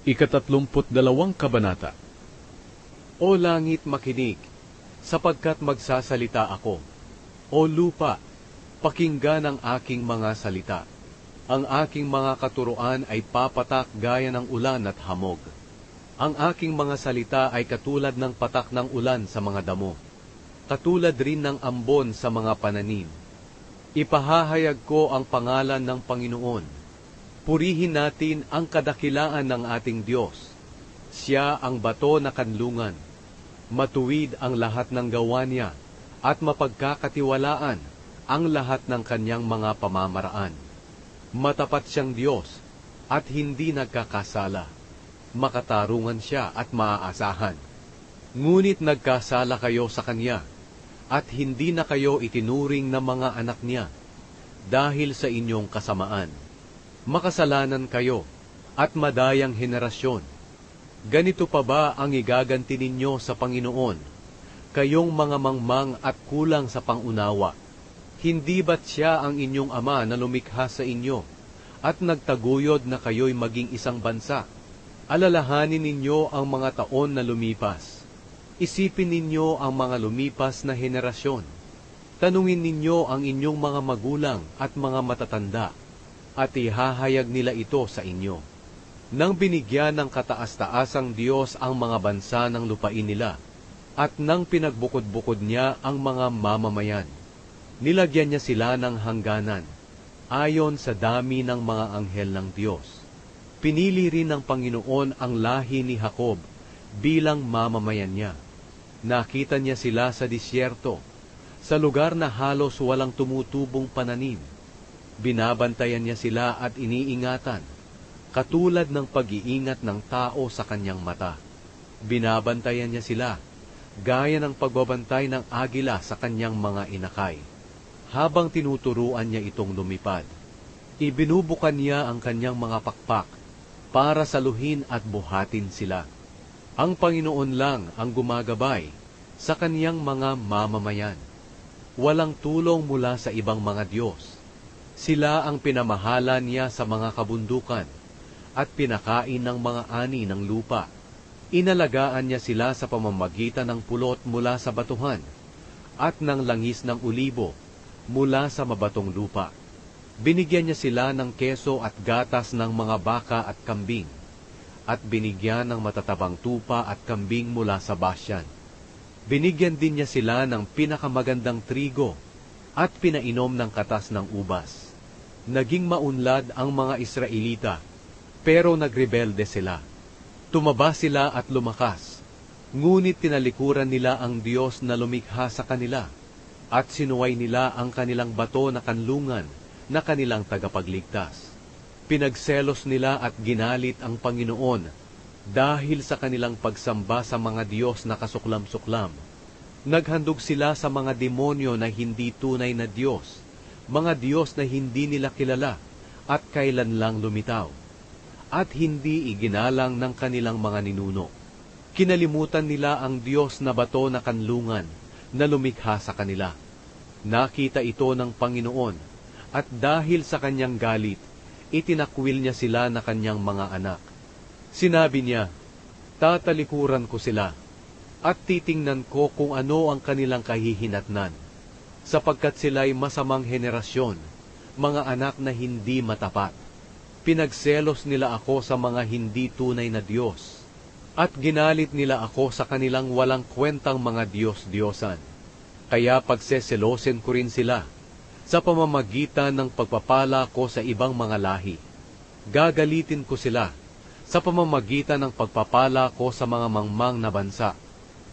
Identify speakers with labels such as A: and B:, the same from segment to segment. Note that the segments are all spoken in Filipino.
A: ika-32 kabanata.
B: O langit, makinig, sapagkat magsasalita ako. O lupa, pakinggan ang aking mga salita. Ang aking mga katuruan ay papatak gaya ng ulan at hamog. Ang aking mga salita ay katulad ng patak ng ulan sa mga damo, katulad rin ng ambon sa mga pananim. Ipahahayag ko ang pangalan ng Panginoon. Purihin natin ang kadakilaan ng ating Diyos. Siya ang bato na kanlungan. Matuwid ang lahat ng gawa niya, at mapagkakatiwalaan ang lahat ng kanyang mga pamamaraan. Matapat siyang Diyos, at hindi nagkakasala. Makatarungan siya at maaasahan. Ngunit nagkasala kayo sa Kanya, at hindi na kayo itinuring na mga anak niya, dahil sa inyong kasamaan. Makasalanan kayo, at madayang henerasyon. Ganito pa ba ang igaganti ninyo sa Panginoon, kayong mga mangmang at kulang sa pangunawa? Hindi ba't siya ang inyong ama na lumikha sa inyo, at nagtaguyod na kayo'y maging isang bansa? Alalahanin ninyo ang mga taon na lumipas. Isipin ninyo ang mga lumipas na henerasyon. Tanungin ninyo ang inyong mga magulang at mga matatanda, at ihahayag nila ito sa inyo. Nang binigyan ng kataas-taasang Diyos ang mga bansa ng lupain nila, at nang pinagbukod-bukod niya ang mga mamamayan, nilagyan niya sila ng hangganan, ayon sa dami ng mga anghel ng Diyos. Pinili rin ng Panginoon ang lahi ni Jacob bilang mamamayan niya. Nakita niya sila sa disyerto, sa lugar na halos walang tumutubong pananim. Binabantayan niya sila at iniingatan, katulad ng pag-iingat ng tao sa kanyang mata. Binabantayan niya sila, gaya ng pagbabantay ng agila sa kanyang mga inakay. Habang tinuturuan niya itong lumipad, ibinubukan niya ang kanyang mga pakpak para saluhin at buhatin sila. Ang Panginoon lang ang gumagabay sa kaniyang mga mamamayan. Walang tulong mula sa ibang mga Diyos. Sila ang pinamahalan niya sa mga kabundukan at pinakain ng mga ani ng lupa. Inalagaan niya sila sa pamamagitan ng pulot mula sa batuhan at ng langis ng ulibo mula sa mabatong lupa. Binigyan niya sila ng keso at gatas ng mga baka at kambing, at binigyan ng matatabang tupa at kambing mula sa Basyan. Binigyan din niya sila ng pinakamagandang trigo at pinainom ng katas ng ubas. Naging maunlad ang mga Israelita, pero nagrebelde sila. Tumaba sila at lumakas, ngunit tinalikuran nila ang Diyos na lumikha sa kanila, at sinuway nila ang kanilang bato na kanlungan na kanilang tagapagligtas. Pinagselos nila at ginalit ang Panginoon dahil sa kanilang pagsamba sa mga Diyos na kasuklam-suklam. Naghandog sila sa mga demonyo na hindi tunay na Diyos, mga Diyos na hindi nila kilala at kailan lang lumitaw, at hindi iginalang ng kanilang mga ninuno. Kinalimutan nila ang Diyos na bato na kanlungan na lumikha sa kanila. Nakita ito ng Panginoon, at dahil sa kanyang galit, itinakwil niya sila na kanyang mga anak. Sinabi niya, tatalikuran ko sila, at titingnan ko kung ano ang kanilang kahihinatnan, sapagkat sila'y masamang henerasyon, mga anak na hindi matapat. Pinagselos nila ako sa mga hindi tunay na Diyos, at ginalit nila ako sa kanilang walang kwentang mga Diyos-Diyosan. Kaya pagseselosin ko rin sila, sa pamamagitan ng pagpapala ko sa ibang mga lahi. Gagalitin ko sila sa pamamagitan ng pagpapala ko sa mga mangmang na bansa.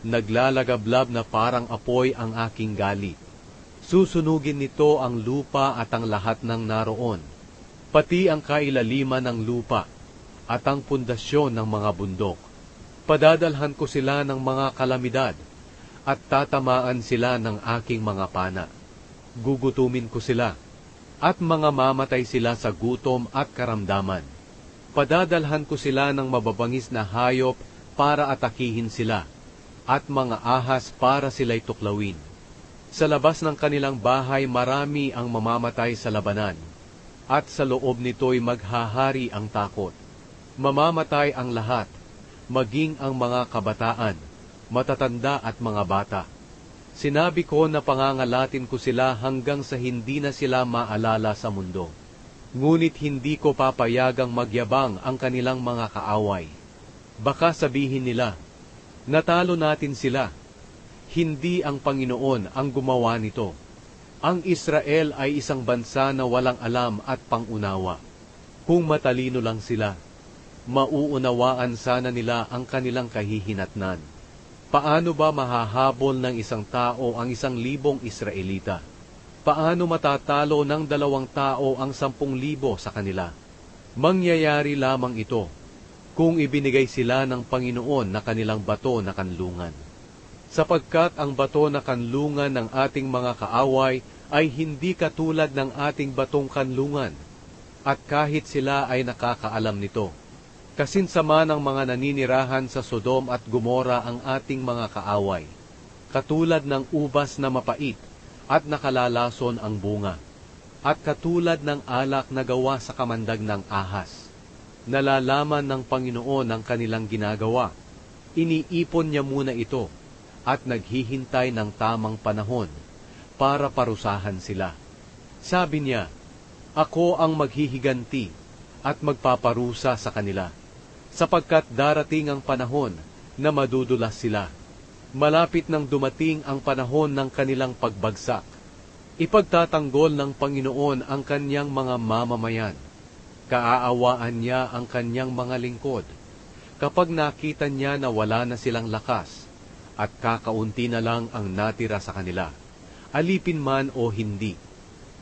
B: Naglalagablab na parang apoy ang aking galit. Susunugin nito ang lupa at ang lahat ng naroon, pati ang kailaliman ng lupa at ang pundasyon ng mga bundok. Padadalhan ko sila ng mga kalamidad at tatamaan sila ng aking mga pana. Gugutumin ko sila, at mga mamatay sila sa gutom at karamdaman. Padadalhan ko sila ng mababangis na hayop para atakihin sila, at mga ahas para sila'y tuklawin. Sa labas ng kanilang bahay marami ang mamamatay sa labanan, at sa loob nito'y maghahari ang takot. Mamamatay ang lahat, maging ang mga kabataan, matatanda at mga bata. Sinabi ko na pangangalatin ko sila hanggang sa hindi na sila maalala sa mundo. Ngunit hindi ko papayagang magyabang ang kanilang mga kaaway. Baka sabihin nila, natalo natin sila. Hindi ang Panginoon ang gumawa nito. Ang Israel ay isang bansa na walang alam at pangunawa. Kung matalino lang sila, mauunawaan sana nila ang kanilang kahihinatnan. Paano ba mahahabol ng isang tao ang 1,000 Israelita? Paano matatalo ng 2 tao ang 10,000 sa kanila? Mangyayari lamang ito kung ibinigay sila ng Panginoon na kanilang bato na kanlungan. Sapagkat ang bato na kanlungan ng ating mga kaaway ay hindi katulad ng ating batong kanlungan, at kahit sila ay nakakaalam nito. Kasinsama ng mga naninirahan sa Sodom at Gomora ang ating mga kaaway, katulad ng ubas na mapait at nakalalason ang bunga, at katulad ng alak na gawa sa kamandag ng ahas. Nalalaman ng Panginoon ang kanilang ginagawa. Iniipon niya muna ito at naghihintay ng tamang panahon para parusahan sila. Sabi niya, ako ang maghihiganti at magpaparusa sa kanila, sapagkat darating ang panahon na madudulas sila. Malapit nang dumating ang panahon ng kanilang pagbagsak. Ipagtatanggol ng Panginoon ang kanyang mga mamamayan. Kaaawaan niya ang kanyang mga lingkod. Kapag nakita niya na wala na silang lakas, at kakaunti na lang ang natira sa kanila, alipin man o hindi.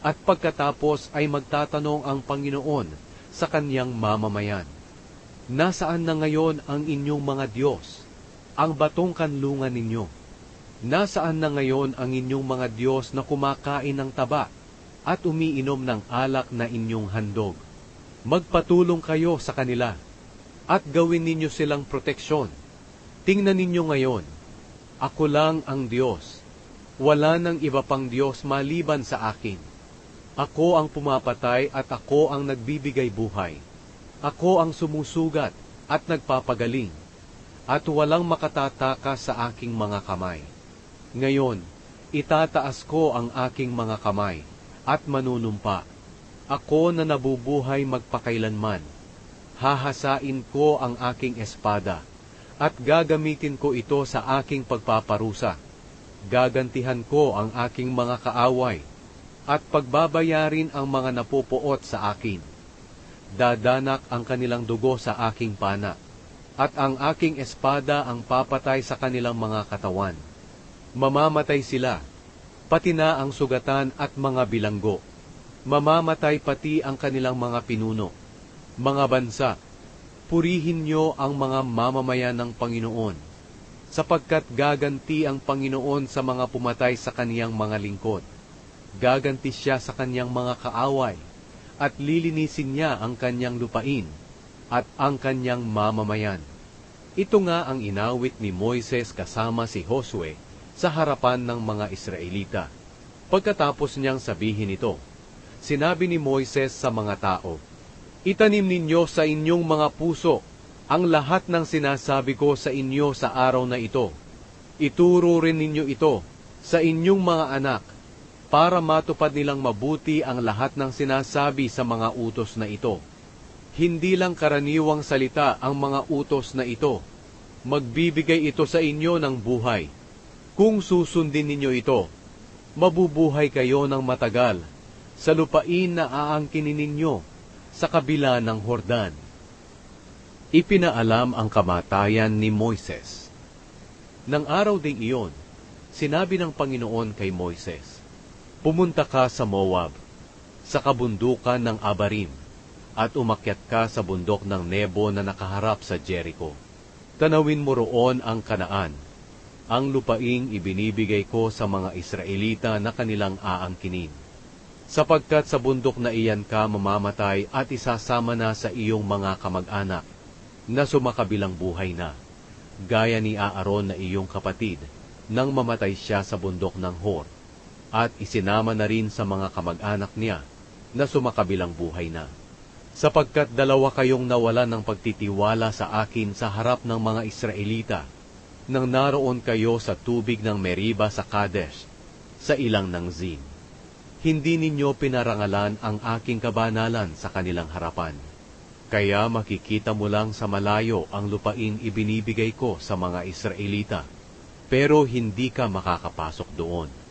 B: At pagkatapos ay magtatanong ang Panginoon sa kanyang mamamayan, nasaan na ngayon ang inyong mga Diyos, ang batong kanlungan ninyo? Nasaan na ngayon ang inyong mga Diyos na kumakain ng taba at umiinom ng alak na inyong handog? Magpatulong kayo sa kanila at gawin ninyo silang proteksyon. Tingnan ninyo ngayon, ako lang ang Diyos. Wala nang iba pang Diyos maliban sa akin. Ako ang pumapatay at ako ang nagbibigay buhay. Ako ang sumusugat at nagpapagaling, at walang makatatakas sa aking mga kamay. Ngayon, itataas ko ang aking mga kamay at manunumpa. Ako na nabubuhay magpakailanman. Hahasain ko ang aking espada at gagamitin ko ito sa aking pagpaparusa. Gagantihan ko ang aking mga kaaway at pagbabayarin ang mga napupuot sa akin. Dadanak ang kanilang dugo sa aking pana, at ang aking espada ang papatay sa kanilang mga katawan. Mamamatay sila, pati na ang sugatan at mga bilanggo. Mamamatay pati ang kanilang mga pinuno. Mga bansa, purihin niyo ang mga mamamayan ng Panginoon, sapagkat gaganti ang Panginoon sa mga pumatay sa kaniyang mga lingkod. Gaganti siya sa kaniyang mga kaaway, at lilinisin niya ang kanyang lupain at ang kanyang mamamayan. Ito nga ang inawit ni Moises kasama si Josue sa harapan ng mga Israelita. Pagkatapos niyang sabihin ito, sinabi ni Moises sa mga tao, itanim ninyo sa inyong mga puso ang lahat ng sinasabi ko sa inyo sa araw na ito. Ituro rin ninyo ito sa inyong mga anak, para matupad nilang mabuti ang lahat ng sinasabi sa mga utos na ito. Hindi lang karaniwang salita ang mga utos na ito. Magbibigay ito sa inyo ng buhay. Kung susundin ninyo ito, mabubuhay kayo ng matagal sa lupain na aangkinin ninyo sa kabila ng Hordan. Ipinaalam ang kamatayan ni Moises. Nang araw ding iyon, sinabi ng Panginoon kay Moises, pumunta ka sa Moab, sa kabundukan ng Abarim, at umakyat ka sa bundok ng Nebo na nakaharap sa Jericho. Tanawin mo roon ang Kanaan, ang lupaing ibinibigay ko sa mga Israelita na kanilang aangkinin. Sapagkat sa bundok na iyan ka mamamatay at isasama na sa iyong mga kamag-anak na sumakabilang buhay na, gaya ni Aaron na iyong kapatid, nang mamatay siya sa bundok ng Hor, at isinama na rin sa mga kamag-anak niya na sumakabilang buhay na. Sapagkat dalawa kayong nawalan ng pagtitiwala sa akin sa harap ng mga Israelita, nang naroon kayo sa tubig ng Meriba sa Kadesh, sa ilang ng Zin. Hindi ninyo pinarangalan ang aking kabanalan sa kanilang harapan. Kaya makikita mo lang sa malayo ang lupaing ibinibigay ko sa mga Israelita, pero hindi ka makakapasok doon.